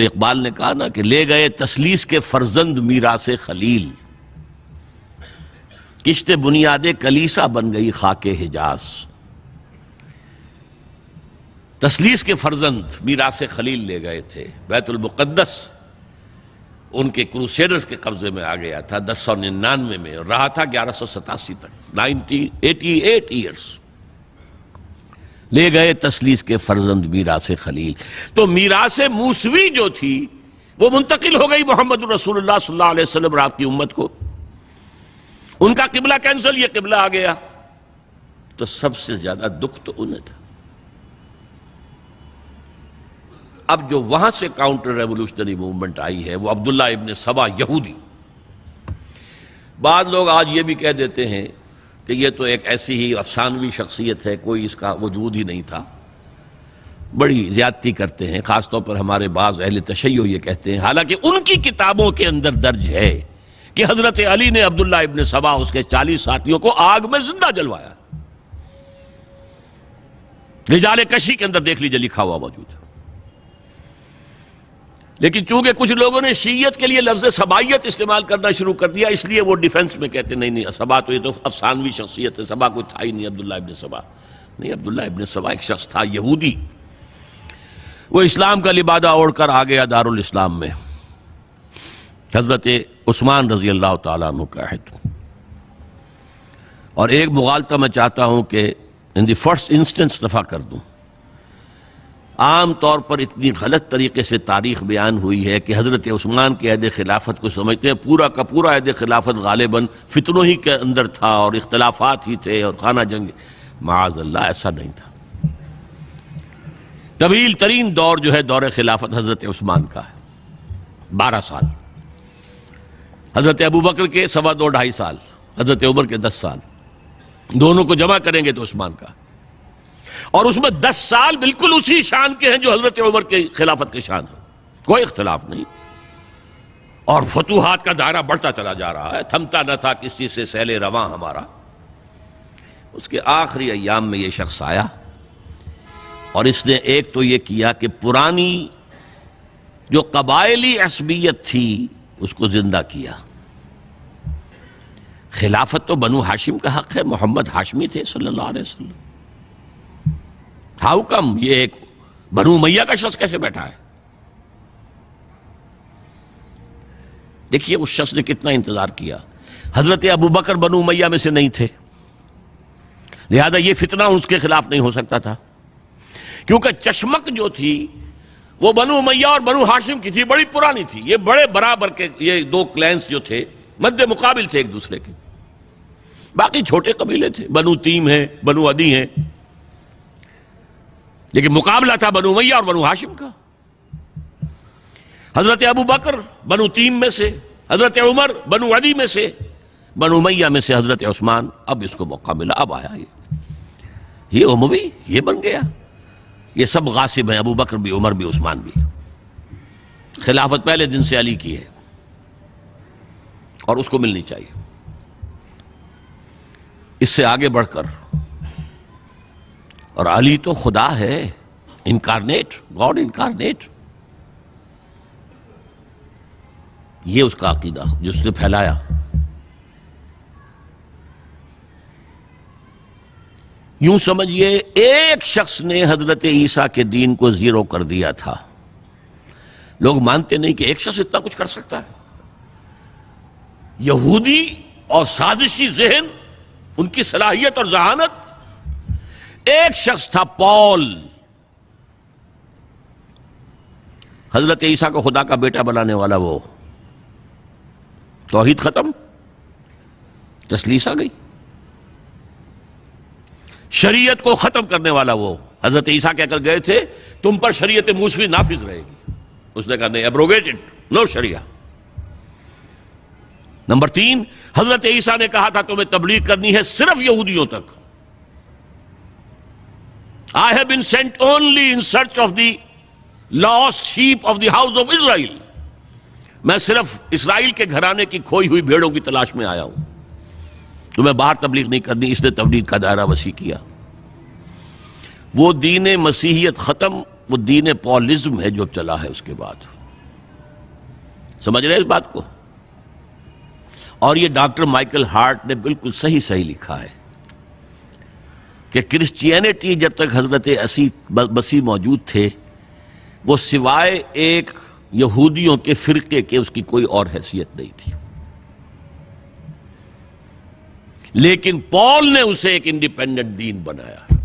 اقبال نے کہا نا کہ لے گئے تسلیس کے فرزند میراث خلیل، کشت بنیاد کلیسا بن گئی خاک حجاز۔ تسلیس کے فرزند میراث خلیل لے گئے تھے، بیت المقدس ان کے کروسیڈرز کے قبضے میں آ گیا تھا 1099 میں، اور رہا تھا 1187 تک، 88 ایئرز۔ لے گئے تسلیس کے فرزند میراث خلیل، تو میراث موسوی جو تھی وہ منتقل ہو گئی محمد رسول اللہ صلی اللہ علیہ وسلم اور آپ کی امت کو۔ ان کا قبلہ کینسل، یہ قبلہ آ گیا، تو سب سے زیادہ دکھ تو انہیں تھا۔ اب جو وہاں سے کاؤنٹر ریولوشنری موومنٹ آئی ہے وہ عبداللہ ابن سبا یہودی۔ بعض لوگ آج یہ بھی کہہ دیتے ہیں کہ یہ تو ایک ایسی ہی افسانوی شخصیت ہے، کوئی اس کا وجود ہی نہیں تھا، بڑی زیادتی کرتے ہیں، خاص طور پر ہمارے بعض اہل تشیع یہ کہتے ہیں، حالانکہ ان کی کتابوں کے اندر درج ہے کہ حضرت علی نے عبداللہ ابن سبا اس کے 40 ساتھیوں کو آگ میں زندہ جلوایا۔ رجال کشی کے اندر دیکھ لیجئے لکھا ہوا موجود ہے۔ لیکن چونکہ کچھ لوگوں نے شیعیت کے لیے لفظ سبائیت استعمال کرنا شروع کر دیا، اس لیے وہ ڈیفنس میں کہتے ہیں نہیں سبا تو یہ تو افسانوی شخصیت ہے، سبا کوئی تھا ہی نہیں عبداللہ ابن سبا۔ نہیں، عبداللہ ابن سبا ایک شخص تھا یہودی، وہ اسلام کا لبادہ اوڑھ کر آ گیا دارالاسلام میں، حضرت عثمان رضی اللہ تعالیٰ عنہ کا عہد۔ اور ایک مغالطہ میں چاہتا ہوں کہ ان دی فرسٹ انسٹنس دفع کر دوں۔ عام طور پر اتنی غلط طریقے سے تاریخ بیان ہوئی ہے کہ حضرت عثمان کے عہد خلافت کو سمجھتے ہیں پورا کا پورا عہد خلافت غالباً فتنوں ہی کے اندر تھا اور اختلافات ہی تھے اور خانہ جنگ۔ معاذ اللہ، ایسا نہیں تھا۔ طویل ترین دور جو ہے دور خلافت حضرت عثمان کا ہے، 12 سال۔ حضرت ابوبکر کے 2.5 سال، حضرت عمر کے 10 سال، دونوں کو جمع کریں گے تو عثمان کا، اور اس میں 10 سال بالکل اسی شان کے ہیں جو حضرت عمر کے خلافت کے شان ہیں، کوئی اختلاف نہیں۔ اور فتوحات کا دائرہ بڑھتا چلا جا رہا ہے، تھمتا نہ تھا کسی سے سیل رواں ہمارا۔ اس کے آخری ایام میں یہ شخص آیا اور اس نے ایک تو یہ کیا کہ پرانی جو قبائلی عصبیت تھی اس کو زندہ کیا۔ خلافت تو بنو ہاشم کا حق ہے، محمد ہاشمی تھے صلی اللہ علیہ وسلم۔ ہاؤ کم یہ ایک بنو امیہ کا شخص کیسے بیٹھا ہے؟ دیکھیے اس شخص نے کتنا انتظار کیا۔ حضرت ابوبکر بنو امیہ میں سے نہیں تھے، لہذا یہ فتنہ اس کے خلاف نہیں ہو سکتا تھا، کیونکہ چشمک جو تھی وہ بنو امیہ اور بنو ہاشم کی تھی، بڑی پرانی تھی۔ یہ بڑے برابر کے یہ دو کلینز جو تھے مد مقابل تھے ایک دوسرے کے، باقی چھوٹے قبیلے تھے، بنو تیم ہیں، بنو عدی ہیں، لیکن مقابلہ تھا بنو امیہ اور بنو ہاشم کا۔ حضرت ابوبکر بنو تیم میں سے، حضرت عمر بنو عدی میں سے، بنو امیہ میں سے حضرت عثمان۔ اب اس کو موقع ملا، اب آیا یہ اموی، یہ بن گیا۔ یہ سب غاصب ہیں، ابوبکر بھی، عمر بھی، عثمان بھی۔ خلافت پہلے دن سے علی کی ہے اور اس کو ملنی چاہیے۔ اس سے آگے بڑھ کر، اور علی تو خدا ہے، انکارنیٹ، گاڈ انکارنیٹ، یہ اس کا عقیدہ جو اس نے پھیلایا۔ یوں سمجھئے ایک شخص نے حضرت عیسیٰ کے دین کو زیرو کر دیا تھا۔ لوگ مانتے نہیں کہ ایک شخص اتنا کچھ کر سکتا ہے۔ یہودی اور سازشی ذہن، ان کی صلاحیت اور ذہانت۔ ایک شخص تھا پال، حضرت عیسیٰ کو خدا کا بیٹا بنانے والا، وہ توحید ختم، تسلیس آ گئی۔ شریعت کو ختم کرنے والا وہ حضرت عیسیٰ کہہ کر گئے تھے تم پر شریعت موسوی نافذ رہے گی، اس نے کہا نہیں، ایبروگیٹڈ، نو شریعہ۔ نمبر 3، حضرت عیسیٰ نے کہا تھا تمہیں تبلیغ کرنی ہے صرف یہودیوں تک۔ I have been sent only in search of the lost sheep of the house of Israel۔ میں صرف اسرائیل کے گھرانے کی کھوئی ہوئی بھیڑوں کی تلاش میں آیا ہوں، تمہیں باہر تبلیغ نہیں کرنی۔ اس نے تبلیغ کا دائرہ وسیع کیا۔ وہ دین مسیحیت ختم، وہ دین پالزم ہے جو چلا ہے اس کے بعد۔ سمجھ رہے ہیں اس بات کو؟ اور یہ ڈاکٹر مائیکل ہارٹ نے بالکل صحیح لکھا ہے کہ کرسچینٹی جب تک حضرت مسیح موجود تھے وہ سوائے ایک یہودیوں کے فرقے کے اس کی کوئی اور حیثیت نہیں تھی، لیکن پال نے اسے ایک انڈیپینڈنٹ دین بنایا۔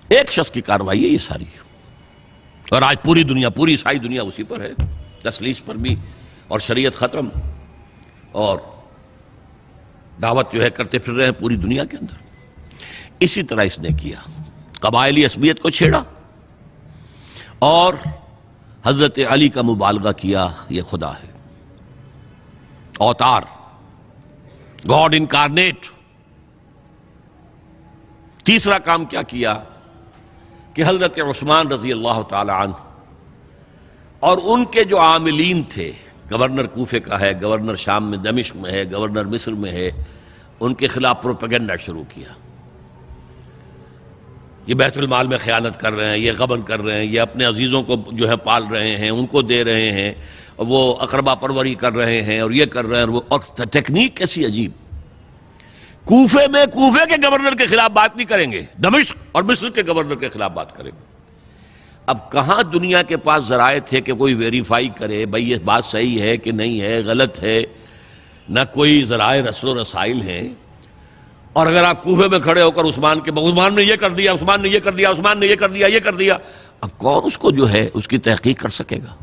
ایک شخص کی کارروائی ہے یہ ساری، اور آج پوری دنیا، پوری عیسائی دنیا اسی پر ہے، تسلیس پر بھی، اور شریعت ختم، اور دعوت جو ہے کرتے پھر رہے ہیں پوری دنیا کے اندر۔ اسی طرح اس نے کیا، قبائلی عصبیت کو چھیڑا اور حضرت علی کا مبالغہ کیا یہ خدا ہے، اوتار، گاڈ انکارنیٹ۔ تیسرا کام کیا کیا کہ حضرت عثمان رضی اللہ تعالی عنہ اور ان کے جو عاملین تھے، گورنر کوفے کا ہے، گورنر شام میں دمشق میں ہے، گورنر مصر میں ہے، ان کے خلاف پروپیگنڈا شروع کیا۔ یہ بیت المال میں خیانت کر رہے ہیں، یہ غبن کر رہے ہیں، یہ اپنے عزیزوں کو جو ہے پال رہے ہیں، ان کو دے رہے ہیں، وہ اقربا پروری کر رہے ہیں، اور یہ کر رہے ہیں، اور ٹیکنیک کیسی عجیب۔ کوفے میں کوفے کے گورنر کے خلاف بات نہیں کریں گے، دمشق اور مصر کے گورنر کے خلاف بات کریں گے۔ اب کہاں دنیا کے پاس ذرائع تھے کہ کوئی ویریفائی کرے بھئی یہ بات صحیح ہے کہ نہیں ہے، غلط ہے، نہ کوئی ذرائع رسل و رسائل ہیں۔ اور اگر آپ کوفے میں کھڑے ہو کر عثمان نے یہ کر دیا، عثمان نے یہ کر دیا، عثمان نے یہ کر دیا، یہ کر دیا، اب کون اس کو جو ہے اس کی تحقیق کر سکے گا؟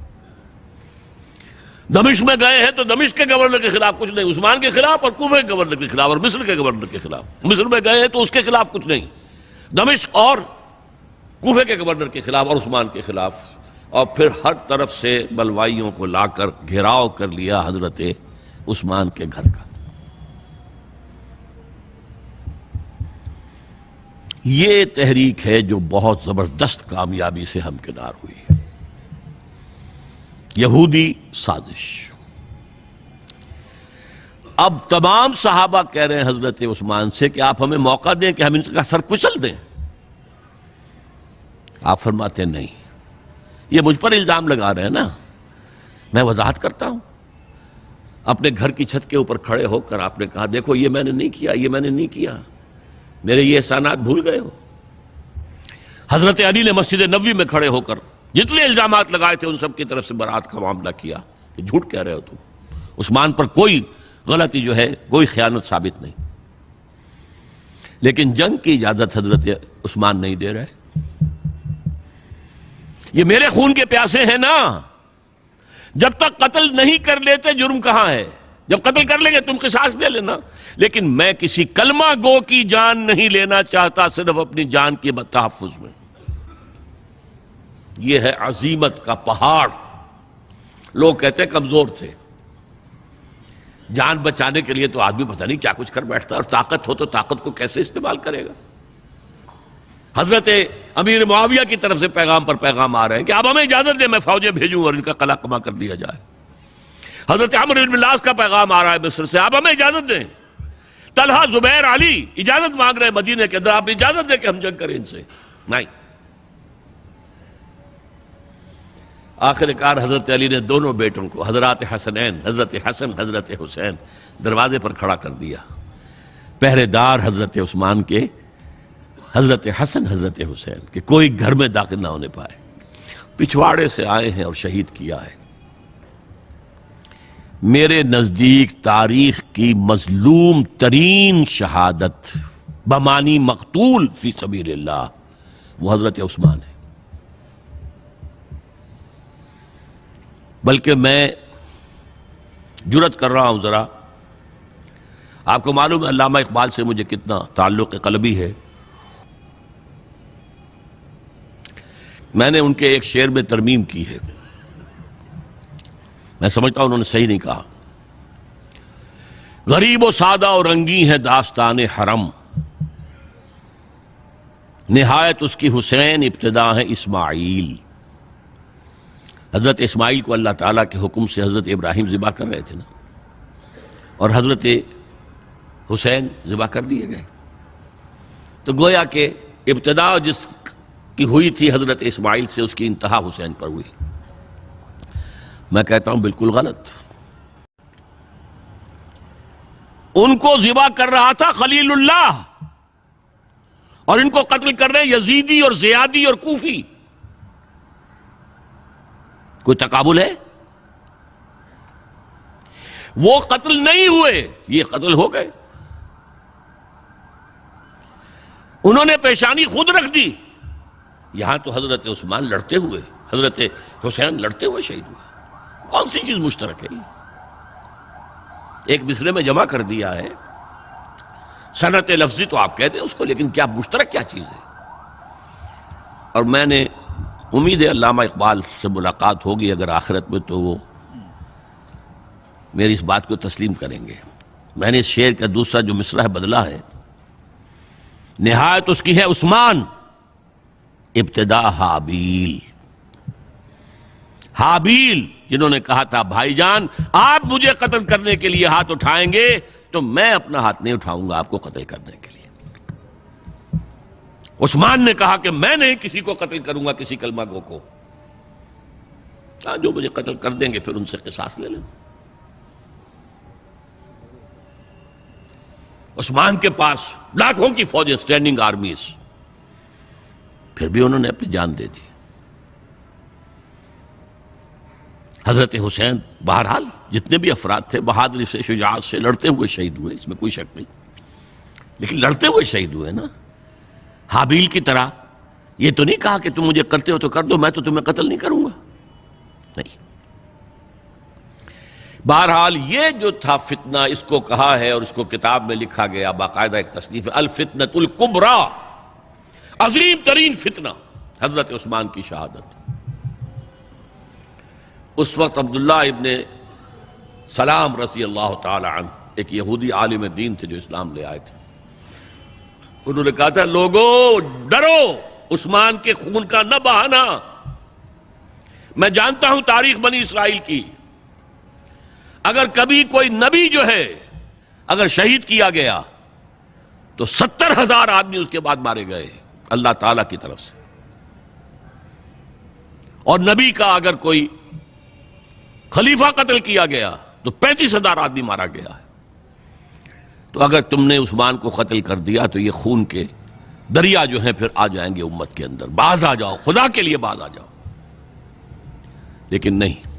دمشق میں گئے ہیں تو دمشق کے گورنر کے خلاف کچھ نہیں، عثمان کے خلاف، اور کوفے کے گورنر کے خلاف، اور مصر کے گورنر کے خلاف۔ مصر میں گئے ہیں تو اس کے خلاف کچھ نہیں، دمشق اور کوفے کے گورنر کے خلاف اور عثمان کے خلاف، اور پھر ہر طرف سے بلوائیوں کو لا کر گھیراؤ کر لیا حضرت عثمان کے گھر کا۔ یہ تحریک ہے جو بہت زبردست کامیابی سے ہمکنار ہوئی، یہودی سازش۔ اب تمام صحابہ کہہ رہے ہیں حضرت عثمان سے کہ آپ ہمیں موقع دیں کہ ہم ان کا سر کچل دیں۔ آپ فرماتے ہیں نہیں، یہ مجھ پر الزام لگا رہے ہیں نا، میں وضاحت کرتا ہوں۔ اپنے گھر کی چھت کے اوپر کھڑے ہو کر آپ نے کہا دیکھو یہ میں نے نہیں کیا، یہ میں نے نہیں کیا، میرے یہ احسانات بھول گئے ہو۔ حضرت علی نے مسجد نبوی میں کھڑے ہو کر جتنے الزامات لگائے تھے ان سب کی طرف سے برات کا معاملہ کیا کہ جھوٹ کہہ رہے ہو تم، عثمان پر کوئی غلطی جو ہے، کوئی خیانت ثابت نہیں۔ لیکن جنگ کی اجازت حضرت عثمان نہیں دے رہے۔ یہ میرے خون کے پیاسے ہیں نا، جب تک قتل نہیں کر لیتے جرم کہاں ہے؟ جب قتل کر لیں گے تم قصاص دے لینا، لیکن میں کسی کلمہ گو کی جان نہیں لینا چاہتا، صرف اپنی جان کے تحفظ میں۔ یہ ہے عزیمت کا پہاڑ۔ لوگ کہتے ہیں کمزور تھے، جان بچانے کے لیے تو آدمی پتہ نہیں کیا کچھ کر بیٹھتا ہے، اور طاقت ہو تو طاقت کو کیسے استعمال کرے گا۔ حضرت امیر معاویہ کی طرف سے پیغام پر پیغام آ رہے ہیں کہ آپ ہمیں اجازت دیں میں فوجیں بھیجوں اور ان کا قلع کما کر دیا جائے۔ حضرت عمرو بن العاص کا پیغام آ رہا ہے مصر سے، آپ ہمیں اجازت دیں۔ طلحہ، زبیر، علی اجازت مانگ رہے ہیں مدینے کے اندر، آپ اجازت دیں کہ ہم جنگ کریں ان سے۔ نہیں۔ آخر کار حضرت علی نے دونوں بیٹوں کو، حضرات حسنین، حضرت حسن، حضرت حسین، دروازے پر کھڑا کر دیا، پہرے دار حضرت عثمان کے، حضرت حسن، حضرت حسین، کہ کوئی گھر میں داخل نہ ہونے پائے۔ پچھواڑے سے آئے ہیں اور شہید کیا ہے۔ میرے نزدیک تاریخ کی مظلوم ترین شہادت بمانی مقتول فی سبیل اللہ وہ حضرت عثمان ہے۔ بلکہ میں جرات کر رہا ہوں ذرا، آپ کو معلوم ہے علامہ اقبال سے مجھے کتنا تعلق قلبی ہے۔ میں نے ان کے ایک شعر میں ترمیم کی ہے، میں سمجھتا ہوں انہوں نے صحیح نہیں کہا۔ غریب و سادہ و رنگی ہے داستان حرم، نہایت اس کی حسین، ابتدا ہے اسماعیل۔ حضرت اسماعیل کو اللہ تعالیٰ کے حکم سے حضرت ابراہیم ذبح کر رہے تھے نا، اور حضرت حسین ذبح کر دیے گئے، تو گویا کہ ابتدا جس کی ہوئی تھی حضرت اسماعیل سے، اس کی انتہا حسین پر ہوئی۔ میں کہتا ہوں بالکل غلط. ان کو ذبح کر رہا تھا خلیل اللہ، اور ان کو قتل کر رہے ہیں یزیدی اور زیادی اور کوفی. کوئی تقابل ہے؟ وہ قتل نہیں ہوئے، یہ قتل ہو گئے. انہوں نے پیشانی خود رکھ دی. یہاں تو حضرت عثمان لڑتے ہوئے، حضرت حسین لڑتے ہوئے شہید ہوئے. کون سی چیز مشترک ہے؟ ایک مصرے میں جمع کر دیا ہے. صنعت لفظی تو آپ کہتے ہیں اس کو، لیکن کیا مشترک کیا چیز ہے؟ اور میں نے امید ہے علامہ اقبال سے ملاقات ہوگی اگر آخرت میں، تو وہ میری اس بات کو تسلیم کریں گے. میں نے اس شعر کا دوسرا جو مصرع ہے بدلا ہے. نہایت اس کی ہے عثمان، ابتدا حابیل. حابیل جنہوں نے کہا تھا بھائی جان آپ مجھے قتل کرنے کے لیے ہاتھ اٹھائیں گے تو میں اپنا ہاتھ نہیں اٹھاؤں گا آپ کو قتل کرنے کے لیے. عثمان نے کہا کہ میں نہیں کسی کو قتل کروں گا، کسی کلمہ گو کو. جو مجھے قتل کر دیں گے پھر ان سے قصاص لے لیں. عثمان کے پاس لاکھوں کی فوجیں، سٹینڈنگ آرمیز، پھر بھی انہوں نے اپنی جان دے دی. حضرت حسین بہرحال جتنے بھی افراد تھے بہادری سے، شجاعت سے لڑتے ہوئے شہید ہوئے، اس میں کوئی شک نہیں. لیکن لڑتے ہوئے شہید ہوئے نا، حابیل کی طرح. یہ تو نہیں کہا کہ تم مجھے کرتے ہو تو کر دو، میں تو تمہیں قتل نہیں کروں گا. نہیں. بہرحال یہ جو تھا فتنہ، اس کو کہا ہے اور اس کو کتاب میں لکھا گیا، باقاعدہ ایک تصنیف ہے، الفتنۃ الکبریٰ، عظیم ترین فتنہ، حضرت عثمان کی شہادت. اس وقت عبداللہ ابن سلام رضی اللہ تعالی عنہ ایک یہودی عالم دین تھے جو اسلام لے آئے تھے. انہوں نے کہا تھا لوگو ڈرو، عثمان کے خون کا نہ بہانا. میں جانتا ہوں تاریخ بنی اسرائیل کی، اگر کبھی کوئی نبی جو ہے اگر شہید کیا گیا تو 70,000 آدمی اس کے بعد مارے گئے اللہ تعالیٰ کی طرف سے. اور نبی کا اگر کوئی خلیفہ قتل کیا گیا تو 35,000 آدمی مارا گیا ہے. تو اگر تم نے عثمان کو قتل کر دیا تو یہ خون کے دریا جو ہیں پھر آ جائیں گے امت کے اندر. باز آ جاؤ، خدا کے لیے باز آ جاؤ. لیکن نہیں.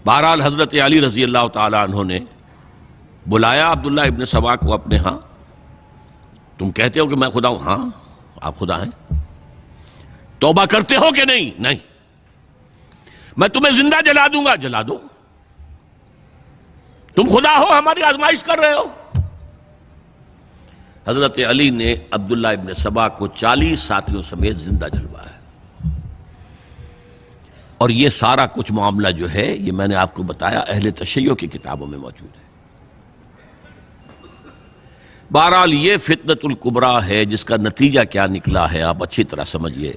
بہرحال حضرت علی رضی اللہ تعالی عنہ نے بلایا عبداللہ ابن سبا کو اپنے ہاں. تم کہتے ہو کہ میں خدا ہوں؟ ہاں آپ خدا ہیں. توبہ کرتے ہو کہ نہیں؟ نہیں. میں تمہیں زندہ جلا دوں گا. جلا دو. تم خدا ہو، ہماری آزمائش کر رہے ہو. حضرت علی نے عبداللہ ابن سبا کو 40 ساتھیوں سمیت زندہ جلوایا. اور یہ سارا کچھ معاملہ جو ہے یہ میں نے آپ کو بتایا اہل تشیع کی کتابوں میں موجود ہے. بہرحال یہ فتنۃ الکبریٰ ہے جس کا نتیجہ کیا نکلا ہے آپ اچھی طرح سمجھیے.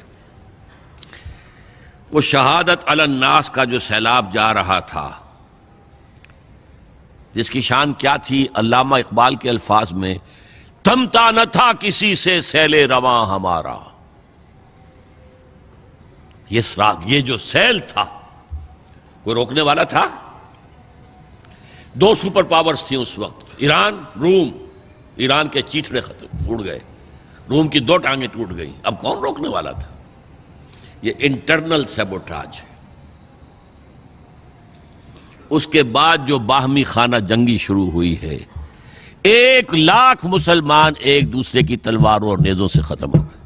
وہ شہادت علی الناس کا جو سیلاب جا رہا تھا، جس کی شان کیا تھی، علامہ اقبال کے الفاظ میں تھمتا نہ تھا کسی سے سیل رواں ہمارا. یہ جو سیل تھا کوئی روکنے والا تھا؟ 2 سپر پاورز تھیں اس وقت، ایران، روم. ایران کے چیتڑے ختم ٹوٹ گئے، روم کی 2 ٹانگیں ٹوٹ گئیں. اب کون روکنے والا تھا؟ یہ انٹرنل سیبوٹاج ہے. اس کے بعد جو باہمی خانہ جنگی شروع ہوئی ہے، 1 لاکھ مسلمان ایک دوسرے کی تلواروں اور نیزوں سے ختم ہو گئے.